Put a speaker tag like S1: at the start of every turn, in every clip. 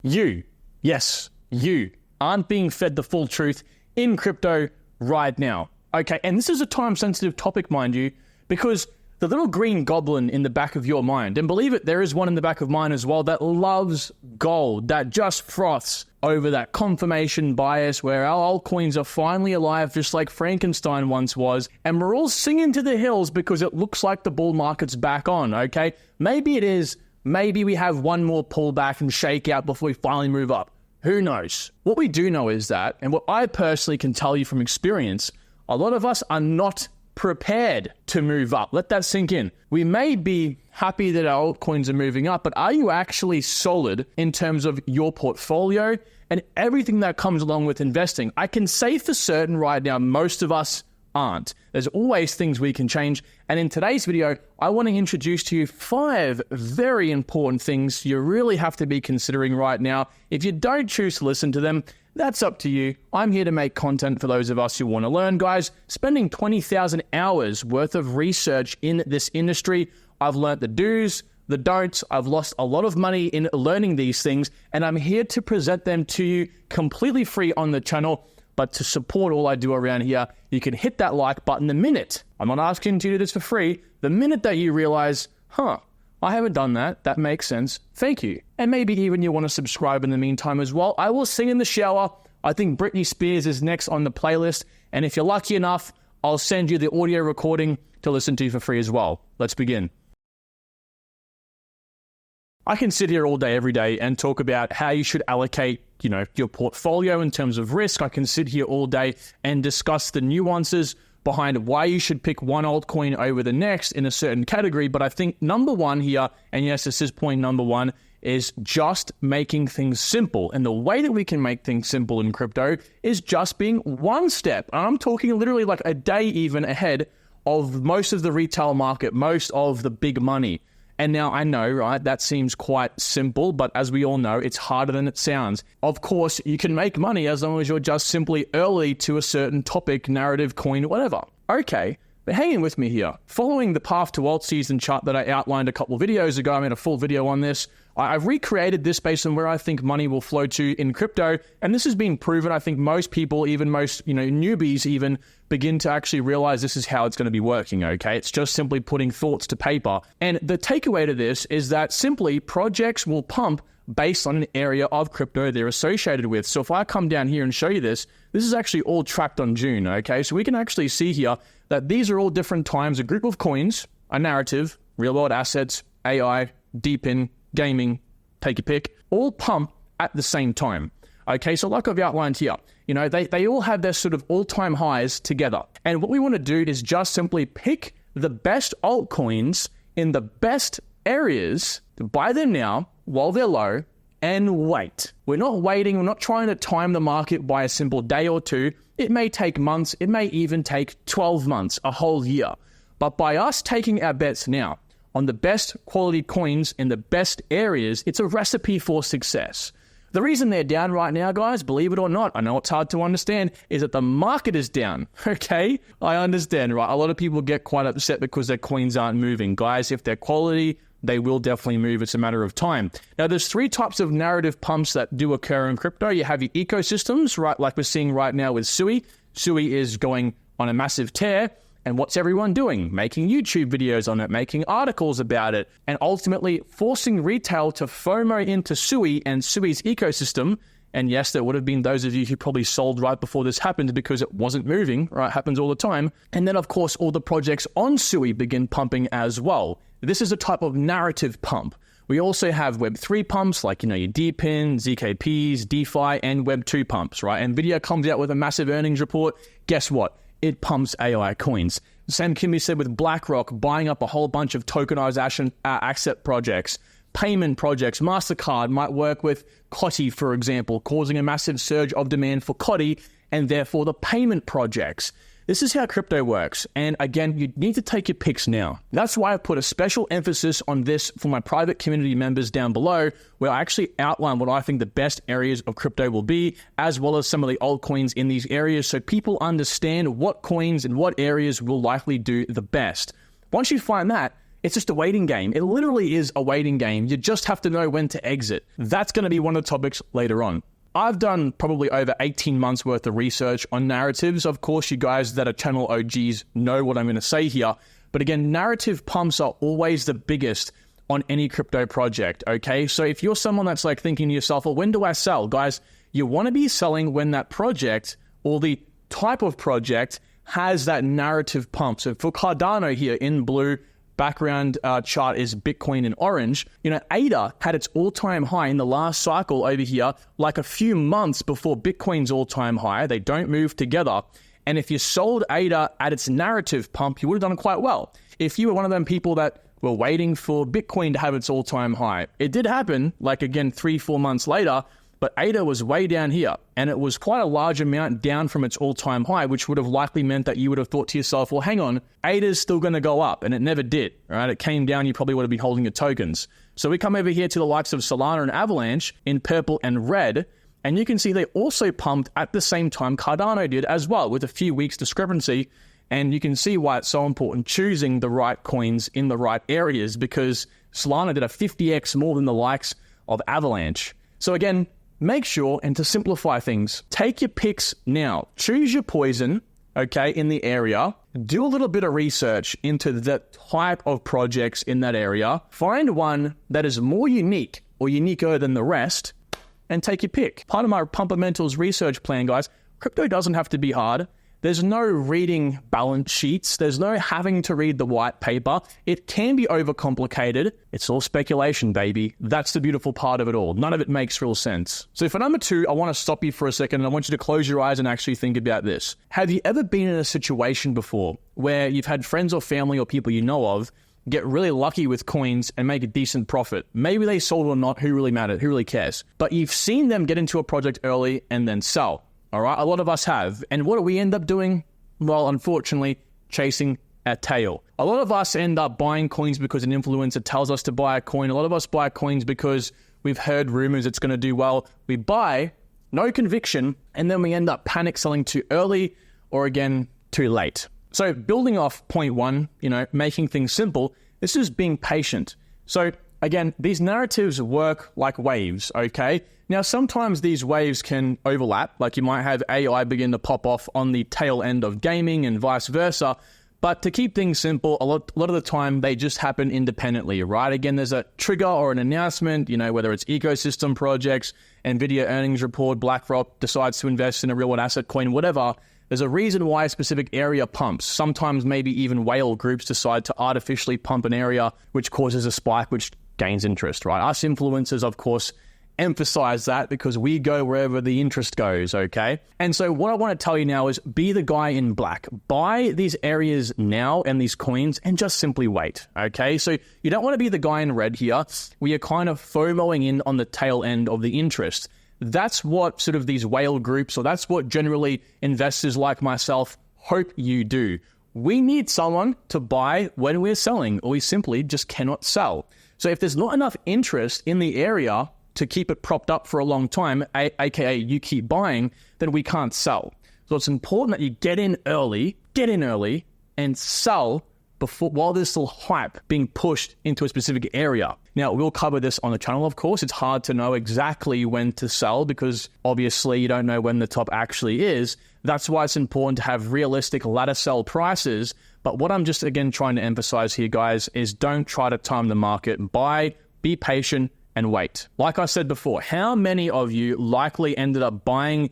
S1: You, yes, you aren't being fed the full truth in crypto right now. Okay, and this is a time-sensitive topic, mind you, because the little green goblin in the back of your mind, and believe it, there is one in the back of mine as well, that loves gold, that just froths over that confirmation bias where our altcoins are finally alive just like Frankenstein once was, and we're all singing to the hills because it looks like the bull market's back on, okay? Maybe it is. Maybe we have one more pullback and shakeout before we finally move up. Who knows? What we do know is that, and what I personally can tell you from experience, a lot of us are not prepared to move up. Let that sink in. We may be happy that our altcoins are moving up, but are you actually solid in terms of your portfolio and everything that comes along with investing? I can say for certain right now, most of us aren't. There's always things we can change. And in today's video, I want to introduce to you 5 very important things you really have to be considering right now. If you don't choose to listen to them, that's up to you. I'm here to make content for those of us who want to learn, guys. Spending 20,000 hours worth of research in this industry, I've learned the do's, the don'ts. I've lost a lot of money in learning these things, and I'm here to present them to you completely free on the channel. But to support all I do around here, you can hit that like button the minute. I'm not asking you to do this for free. The minute that you realize, I haven't done that. That makes sense. Thank you. And maybe even you want to subscribe in the meantime as well. I will sing in the shower. I think Britney Spears is next on the playlist. And if you're lucky enough, I'll send you the audio recording to listen to for free as well. Let's begin. I can sit here all day, every day and talk about how you should allocate, your portfolio in terms of risk. I can sit here all day and discuss the nuances behind why you should pick one altcoin over the next in a certain category. But I think number one here, and yes, this is point number one, is just making things simple. And the way that we can make things simple in crypto is just being one step. And I'm talking literally like a day even ahead of most of the retail market, most of the big money. And now I know, right, that seems quite simple, but as we all know, it's harder than it sounds. Of course, you can make money as long as you're just simply early to a certain topic, narrative, coin, whatever. Okay, but hang in with me here. Following the path to alt season chart that I outlined a couple of videos ago, I made a full video on this. I've recreated this based on where I think money will flow to in crypto, and this has been proven. I think most people, even most newbies even, begin to actually realize this is how it's going to be working, okay? It's just simply putting thoughts to paper. And the takeaway to this is that simply projects will pump based on an area of crypto they're associated with. So if I come down here and show you this is actually all tracked on June, okay? So we can actually see here that these are all different times, a group of coins, a narrative, real-world assets, AI, deep in, gaming, take your pick, all pump at the same time. Okay, so like I've outlined here, they all have their sort of all-time highs together. And what we want to do is just simply pick the best altcoins in the best areas, buy them now while they're low, and wait. We're not waiting. We're not trying to time the market by a simple day or two. It may take months. It may even take 12 months, a whole year. But by us taking our bets now on the best quality coins in the best areas, it's a recipe for success. The reason they're down right now, guys, believe it or not, I know it's hard to understand, is that the market is down, okay? I understand, right? A lot of people get quite upset because their coins aren't moving. Guys, if they're quality, they will definitely move. It's a matter of time. Now, there's 3 types of narrative pumps that do occur in crypto. You have your ecosystems, right? Like we're seeing right now with Sui. Sui is going on a massive tear. And what's everyone doing? Making YouTube videos on it, making articles about it, and ultimately forcing retail to FOMO into Sui and Sui's ecosystem. And yes, there would have been those of you who probably sold right before this happened because it wasn't moving, right? Happens all the time. And then, of course, all the projects on Sui begin pumping as well. This is a type of narrative pump. We also have Web3 pumps like, your DPIN, ZKPs, DeFi, and Web2 pumps, right? NVIDIA comes out with a massive earnings report. Guess what? It pumps AI coins. Same can be said with BlackRock buying up a whole bunch of tokenization asset projects, payment projects. MasterCard might work with Coty, for example, causing a massive surge of demand for Coty and therefore the payment projects. This is how crypto works. And again, you need to take your picks now. That's why I've put a special emphasis on this for my private community members down below, where I actually outline what I think the best areas of crypto will be, as well as some of the altcoins in these areas, so people understand what coins and what areas will likely do the best. Once you find that, It's just a waiting game. It literally is a waiting game. You just have to know when to exit. That's going to be one of the topics later on. I've done probably over 18 months worth of research on narratives. Of course, you guys that are channel OGs know what I'm going to say here. But again, narrative pumps are always the biggest on any crypto project, okay? So if you're someone that's like thinking to yourself, well, when do I sell? Guys, you want to be selling when that project or the type of project has that narrative pump. So for Cardano here in blue, background chart is Bitcoin in orange. You know, ADA had its all-time high in the last cycle over here, like a few months before Bitcoin's all-time high. They don't move together. And if you sold ADA at its narrative pump, you would have done quite well. If you were one of them people that were waiting for Bitcoin to have its all-time high, it did happen, like again, 3-4 months later, but ADA was way down here, and it was quite a large amount down from its all-time high, which would have likely meant that you would have thought to yourself, well, hang on, ADA's still going to go up, and it never did, right? It came down, you probably would have been holding your tokens. So we come over here to the likes of Solana and Avalanche in purple and red, and you can see they also pumped at the same time Cardano did as well, with a few weeks discrepancy, and you can see why it's so important choosing the right coins in the right areas, because Solana did a 50x more than the likes of Avalanche. So again, make sure, and to simplify things, take your picks now. Choose your poison, okay, in the area. Do a little bit of research into the type of projects in that area. Find one that is more unique or uniquer than the rest, and take your pick. Part of my Pumpamentals research plan, guys, crypto doesn't have to be hard. There's no reading balance sheets. There's no having to read the white paper. It can be overcomplicated. It's all speculation, baby. That's the beautiful part of it all. None of it makes real sense. So for number 2, I want to stop you for a second and I want you to close your eyes and actually think about this. Have you ever been in a situation before where you've had friends or family or people you know of get really lucky with coins and make a decent profit? Maybe they sold or not, who really matters, who really cares? But you've seen them get into a project early and then sell. All right, a lot of us have. And what do we end up doing? Well, unfortunately, chasing a tail. A lot of us end up buying coins because an influencer tells us to buy a coin. A lot of us buy coins because we've heard rumors it's going to do well. We buy, no conviction, and then we end up panic selling too early or again, too late. So building off point 1, making things simple, this is being patient. So again, these narratives work like waves, okay? Now, sometimes these waves can overlap, like you might have AI begin to pop off on the tail end of gaming and vice versa. But to keep things simple, a lot of the time, they just happen independently, right? Again, there's a trigger or an announcement, whether it's ecosystem projects, NVIDIA earnings report, BlackRock decides to invest in a real-world asset coin, whatever. There's a reason why a specific area pumps. Sometimes maybe even whale groups decide to artificially pump an area, which causes a spike, which gains interest, right? Us influencers, of course, emphasize that because we go wherever the interest goes, okay? And so what I want to tell you now is be the guy in black. Buy these areas now and these coins and just simply wait, okay? So you don't want to be the guy in red here where you're kind of FOMOing in on the tail end of the interest. That's what sort of these whale groups, or that's what generally investors like myself hope you do. We need someone to buy when we're selling, or we simply just cannot sell. So if there's not enough interest in the area to keep it propped up for a long time, aka you keep buying, then we can't sell. So it's important that you get in early and sell before, while there's still hype being pushed into a specific area. Now, we'll cover this on the channel, of course. It's hard to know exactly when to sell because obviously you don't know when the top actually is. That's why it's important to have realistic ladder sell prices. But what I'm just, again, trying to emphasize here, guys, is don't try to time the market. Buy, be patient, and wait. Like I said before, how many of you likely ended up buying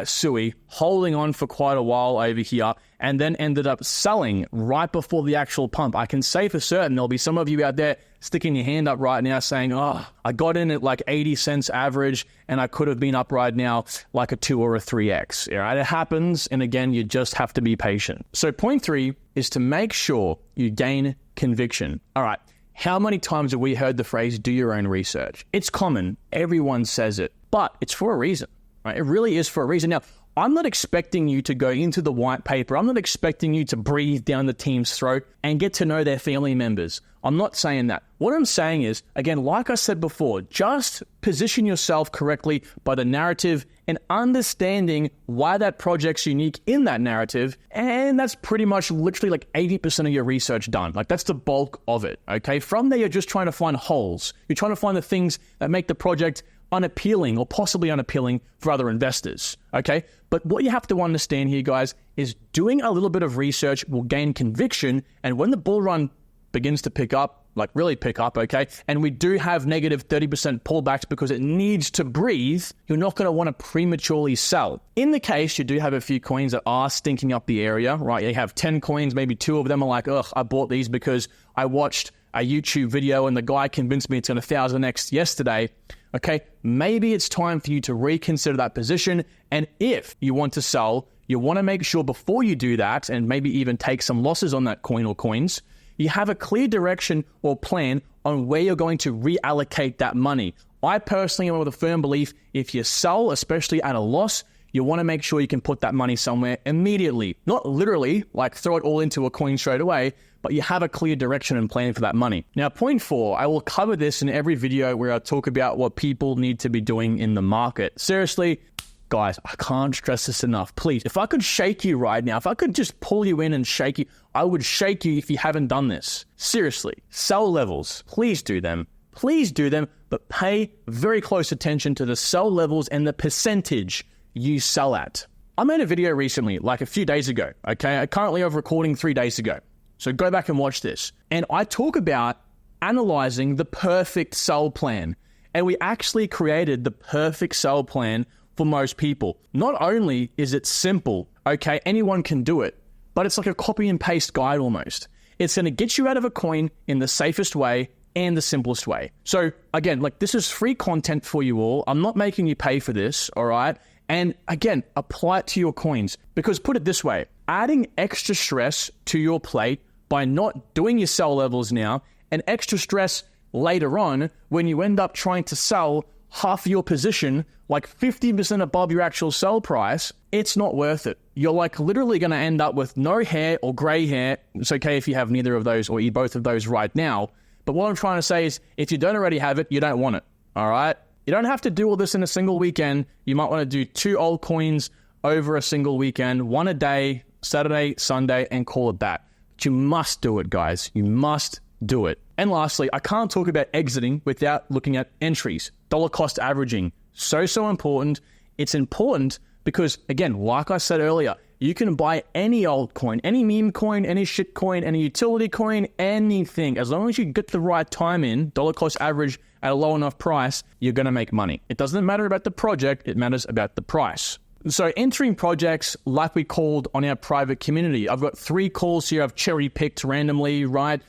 S1: SUI, holding on for quite a while over here, and then ended up selling right before the actual pump? I can say for certain there'll be some of you out there sticking your hand up right now saying, oh, I got in at like 80 cents average and I could have been up right now like a 2 or a 3x. All right, it happens. And again, you just have to be patient. So point 3 is to make sure you gain conviction. All right. How many times have we heard the phrase, do your own research? It's common. Everyone says it, but it's for a reason. right? It really is for a reason. Now, I'm not expecting you to go into the white paper. I'm not expecting you to breathe down the team's throat and get to know their family members. I'm not saying that. What I'm saying is, again, like I said before, just position yourself correctly by the narrative and understanding why that project's unique in that narrative. And that's pretty much literally like 80% of your research done. Like that's the bulk of it, okay? From there, you're just trying to find holes. You're trying to find the things that make the project unappealing or possibly unappealing for other investors, okay? But what you have to understand here, guys, is doing a little bit of research will gain conviction, and when the bull run begins to pick up, like really pick up, okay, and we do have negative 30% pullbacks because it needs to breathe, you're not going to want to prematurely sell. In the case you do have a few coins that are stinking up the area, right? You have 10 coins, maybe 2 of them are like, ugh, I bought these because I watched a YouTube video and the guy convinced me it's going to 1000x yesterday. Okay, maybe it's time for you to reconsider that position. And if you want to sell, you want to make sure before you do that, and maybe even take some losses on that coin or coins, you have a clear direction or plan on where you're going to reallocate that money. I personally am with a firm belief, if you sell, especially at a loss, you want to make sure you can put that money somewhere immediately. Not literally, like throw it all into a coin straight away, but you have a clear direction and plan for that money. Now, point 4, I will cover this in every video where I talk about what people need to be doing in the market. Seriously, guys, I can't stress this enough. Please, if I could shake you right now, if I could just pull you in and shake you, I would shake you if you haven't done this. Seriously, sell levels, please do them. Please do them, but pay very close attention to the sell levels and the percentage you sell at. I made a video recently, like a few days ago, okay? Currently over recording 3 days ago. So go back and watch this. And I talk about analyzing the perfect sell plan. And we actually created the perfect sell plan for most people. Not only is it simple, okay, anyone can do it, but it's like a copy and paste guide almost. It's going to get you out of a coin in the safest way and the simplest way. So again, like this is free content for you all. I'm not making you pay for this, all right? And again, apply it to your coins, because put it this way, adding extra stress to your plate by not doing your sell levels now, and extra stress later on when you end up trying to sell half your position, like 50% above your actual sell price, it's not worth it. You're like literally going to end up with no hair or gray hair. It's okay if you have neither of those or both of those right now. But what I'm trying to say is, if you don't already have it, you don't want it, all right? You don't have to do all this in a single weekend. You might want to do 2 altcoins over a single weekend, 1 a day, Saturday, Sunday, and call it that. But you must do it, guys. You must do it. And lastly, I can't talk about exiting without looking at entries. Dollar cost averaging. So important. It's important because, again, like I said earlier, you can buy any altcoin, any meme coin, any shit coin, any utility coin, anything. As long as you get the right time in, dollar cost average at a low enough price, you're going to make money. It doesn't matter about the project. It matters about the price. So entering projects like we called on our private community. I've got 3 calls here I've cherry-picked randomly, right?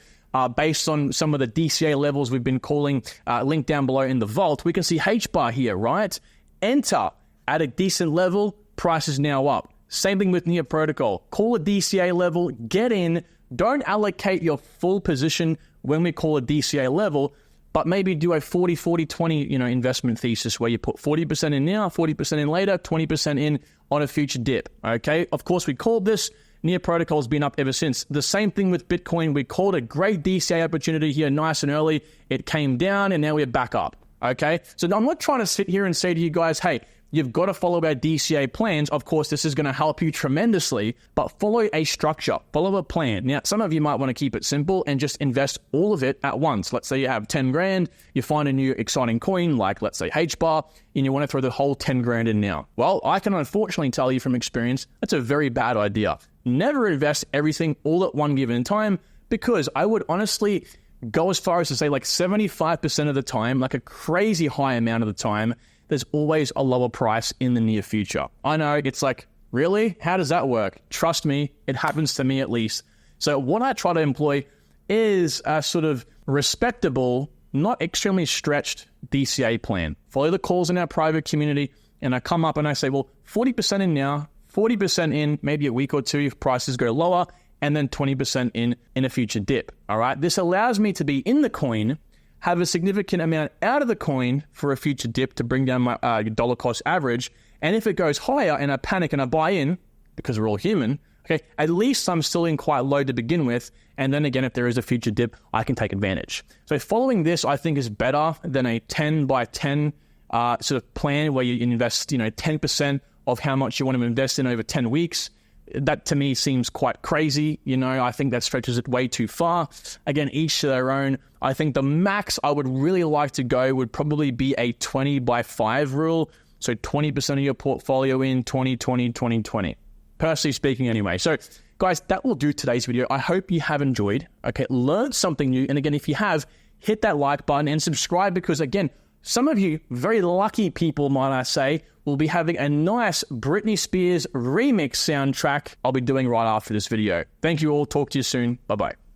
S1: Based on some of the DCA levels we've been calling, linked down below in the vault. We can see H-bar here, right? Enter at a decent level, price is now up. Same thing with Near Protocol. Call a DCA level, get in, don't allocate your full position when we call a DCA level, but maybe do a 40-40-20, investment thesis where you put 40% in now, 40% in later, 20% in on a future dip, okay? Of course, we called this. Near Protocol's been up ever since. The same thing with Bitcoin. We called a great DCA opportunity here nice and early. It came down and now we're back up, okay? So I'm not trying to sit here and say to you guys, hey, you've got to follow our DCA plans. Of course, this is going to help you tremendously, but follow a structure, follow a plan. Now, some of you might want to keep it simple and just invest all of it at once. Let's say you have 10 grand, you find a new exciting coin, like let's say H-bar, and you want to throw the whole 10 grand in now. Well, I can unfortunately tell you from experience, that's a very bad idea. Never invest everything all at one given time, because I would honestly go as far as to say like 75% of the time, like a crazy high amount of the time, there's always a lower price in the near future. I know, it's like, really? How does that work? Trust me, it happens to me at least. So what I try to employ is a sort of respectable, not extremely stretched DCA plan. Follow the calls in our private community, and I come up and I say, well, 40% in now, 40% in maybe a week or 2 if prices go lower, and then 20% in a future dip, all right? This allows me to be in the coin, have a significant amount out of the coin for a future dip to bring down my dollar cost average. And if it goes higher and I panic and I buy in, because we're all human, okay, at least I'm still in quite low to begin with. And then again, if there is a future dip, I can take advantage. So following this, I think, is better than a 10 by 10 sort of plan where you invest, 10% of how much you want to invest in over 10 weeks. That to me seems quite crazy. I think that stretches it way too far. Again, each to their own. I think the max I would really like to go would probably be a 20 by 5 rule. So 20% of your portfolio in 20, 20, 20, 20. Personally speaking anyway. So guys, that will do today's video. I hope you have enjoyed. Okay, learned something new. And again, if you have, hit that like button and subscribe because again, some of you, very lucky people, might I say, will be having a nice Britney Spears remix soundtrack I'll be doing right after this video. Thank you all. Talk to you soon. Bye-bye.